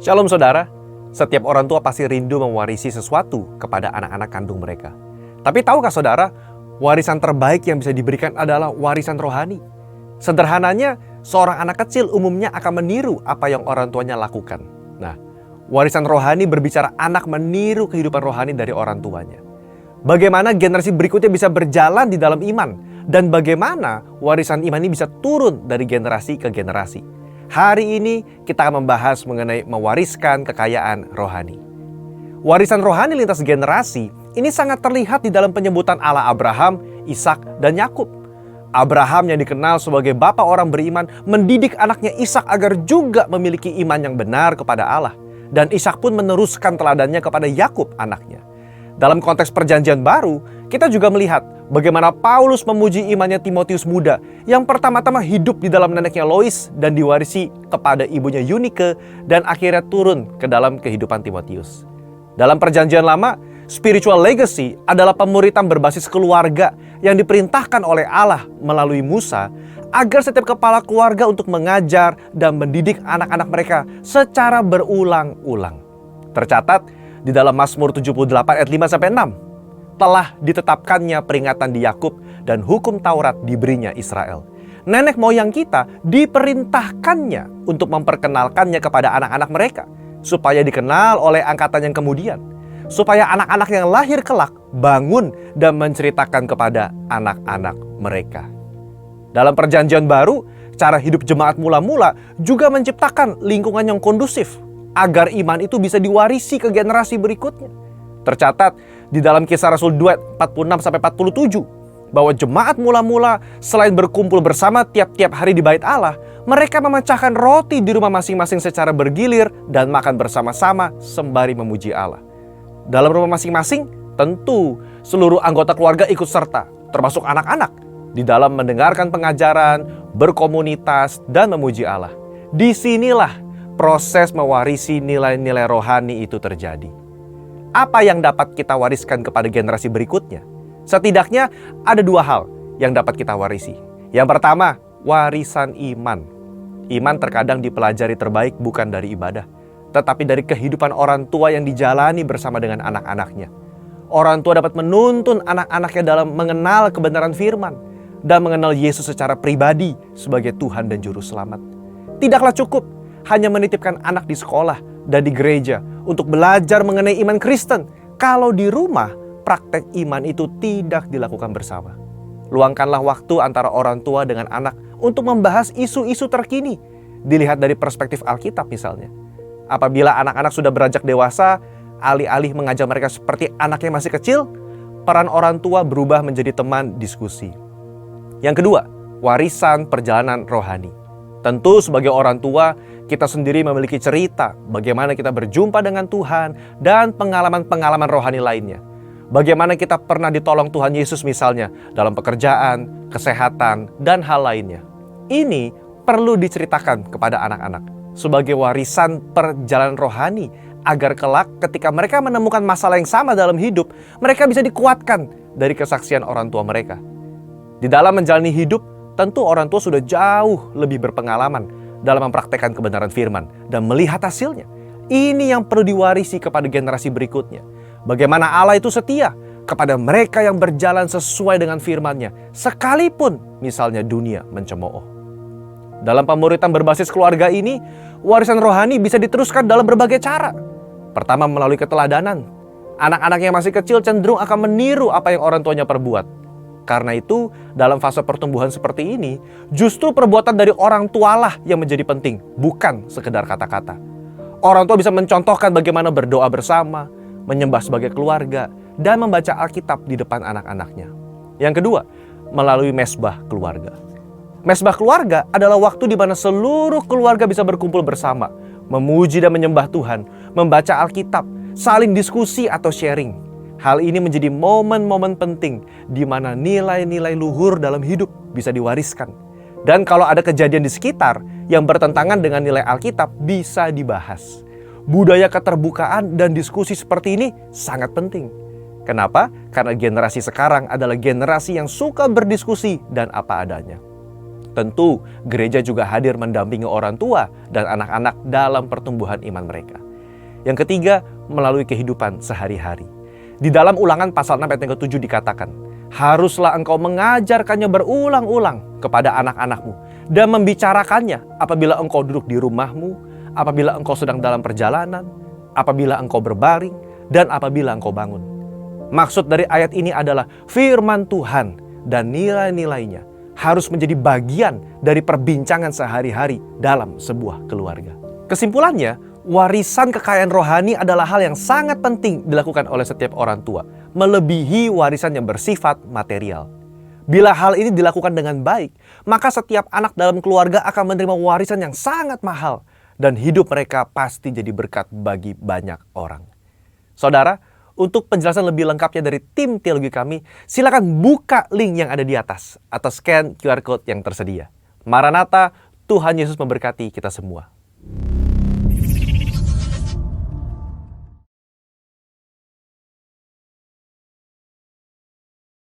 Shalom saudara, setiap orang tua pasti rindu mewarisi sesuatu kepada anak-anak kandung mereka. Tapi tahukah saudara, warisan terbaik yang bisa diberikan adalah warisan rohani. Sederhananya, seorang anak kecil umumnya akan meniru apa yang orang tuanya lakukan. Nah, warisan rohani berbicara anak meniru kehidupan rohani dari orang tuanya. Bagaimana generasi berikutnya bisa berjalan di dalam iman, dan bagaimana warisan iman ini bisa turun dari generasi ke generasi. Hari ini kita akan membahas mengenai mewariskan kekayaan rohani. Warisan rohani lintas generasi ini sangat terlihat di dalam penyebutan Allah Abraham, Ishak, dan Yakub. Abraham yang dikenal sebagai bapa orang beriman mendidik anaknya Ishak agar juga memiliki iman yang benar kepada Allah. Dan Ishak pun meneruskan teladannya kepada Yakub anaknya. Dalam konteks perjanjian baru, kita juga melihat bagaimana Paulus memuji imannya Timotius muda yang pertama-tama hidup di dalam neneknya Lois dan diwarisi kepada ibunya Eunike dan akhirnya turun ke dalam kehidupan Timotius. Dalam perjanjian lama, spiritual legacy adalah pemuritan berbasis keluarga yang diperintahkan oleh Allah melalui Musa agar setiap kepala keluarga untuk mengajar dan mendidik anak-anak mereka secara berulang-ulang. Tercatat di dalam Mazmur 78 ayat 5-6, telah ditetapkannya peringatan di Yakub dan hukum Taurat diberinya Israel. Nenek moyang kita diperintahkannya untuk memperkenalkannya kepada anak-anak mereka, supaya dikenal oleh angkatan yang kemudian, supaya anak-anak yang lahir kelak bangun dan menceritakan kepada anak-anak mereka. Dalam perjanjian baru, cara hidup jemaat mula-mula juga menciptakan lingkungan yang kondusif agar iman itu bisa diwarisi ke generasi berikutnya. Tercatat di dalam Kisah Rasul 2 46-47 bahwa jemaat mula-mula selain berkumpul bersama tiap-tiap hari di bait Allah, mereka memecahkan roti di rumah masing-masing secara bergilir dan makan bersama-sama sembari memuji Allah. Dalam rumah masing-masing, tentu seluruh anggota keluarga ikut serta, termasuk anak-anak, di dalam mendengarkan pengajaran, berkomunitas, dan memuji Allah. Disinilah proses mewarisi nilai-nilai rohani itu terjadi. Apa yang dapat kita wariskan kepada generasi berikutnya? Setidaknya ada dua hal yang dapat kita warisi. Yang pertama, warisan iman. Iman terkadang dipelajari terbaik bukan dari ibadah, tetapi dari kehidupan orang tua yang dijalani bersama dengan anak-anaknya. Orang tua dapat menuntun anak-anaknya dalam mengenal kebenaran firman dan mengenal Yesus secara pribadi sebagai Tuhan dan Juru Selamat. Tidaklah cukup hanya menitipkan anak di sekolah dan di gereja untuk belajar mengenai iman Kristen kalau di rumah praktek iman itu tidak dilakukan bersama. Luangkanlah waktu antara orang tua dengan anak untuk membahas isu-isu terkini, dilihat dari perspektif Alkitab misalnya. Apabila anak-anak sudah beranjak dewasa, alih-alih mengajar mereka seperti anaknya masih kecil, peran orang tua berubah menjadi teman diskusi. Yang kedua, warisan perjalanan rohani. Tentu sebagai orang tua, kita sendiri memiliki cerita bagaimana kita berjumpa dengan Tuhan dan pengalaman-pengalaman rohani lainnya. Bagaimana kita pernah ditolong Tuhan Yesus misalnya dalam pekerjaan, kesehatan, dan hal lainnya. Ini perlu diceritakan kepada anak-anak sebagai warisan perjalanan rohani agar kelak ketika mereka menemukan masalah yang sama dalam hidup, mereka bisa dikuatkan dari kesaksian orang tua mereka. Di dalam menjalani hidup, tentu orang tua sudah jauh lebih berpengalaman dalam mempraktekkan kebenaran firman dan melihat hasilnya. Ini yang perlu diwarisi kepada generasi berikutnya. Bagaimana Allah itu setia kepada mereka yang berjalan sesuai dengan firman-Nya, sekalipun misalnya dunia mencemooh. Dalam pemuritan berbasis keluarga ini, warisan rohani bisa diteruskan dalam berbagai cara. Pertama, melalui keteladanan. Anak-anak yang masih kecil cenderung akan meniru apa yang orang tuanya perbuat. Karena itu, dalam fase pertumbuhan seperti ini, justru perbuatan dari orang tualah yang menjadi penting, bukan sekedar kata-kata. Orang tua bisa mencontohkan bagaimana berdoa bersama, menyembah sebagai keluarga, dan membaca Alkitab di depan anak-anaknya. Yang kedua, melalui mesbah keluarga. Mesbah keluarga adalah waktu di mana seluruh keluarga bisa berkumpul bersama, memuji dan menyembah Tuhan, membaca Alkitab, saling diskusi atau sharing. Hal ini menjadi momen-momen penting di mana nilai-nilai luhur dalam hidup bisa diwariskan. Dan kalau ada kejadian di sekitar yang bertentangan dengan nilai Alkitab bisa dibahas. Budaya keterbukaan dan diskusi seperti ini sangat penting. Kenapa? Karena generasi sekarang adalah generasi yang suka berdiskusi dan apa adanya. Tentu, gereja juga hadir mendampingi orang tua dan anak-anak dalam pertumbuhan iman mereka. Yang ketiga, melalui kehidupan sehari-hari. Di dalam Ulangan pasal 6 ayat yang ke-7 dikatakan, haruslah engkau mengajarkannya berulang-ulang kepada anak-anakmu dan membicarakannya apabila engkau duduk di rumahmu, apabila engkau sedang dalam perjalanan, apabila engkau berbaring, dan apabila engkau bangun. Maksud dari ayat ini adalah firman Tuhan dan nilai-nilainya harus menjadi bagian dari perbincangan sehari-hari dalam sebuah keluarga. Kesimpulannya, warisan kekayaan rohani adalah hal yang sangat penting dilakukan oleh setiap orang tua, melebihi warisan yang bersifat material. Bila hal ini dilakukan dengan baik, maka setiap anak dalam keluarga akan menerima warisan yang sangat mahal dan hidup mereka pasti jadi berkat bagi banyak orang. Saudara, untuk penjelasan lebih lengkapnya dari tim teologi kami, silakan buka link yang ada di atas atau scan QR Code yang tersedia. Maranatha, Tuhan Yesus memberkati kita semua.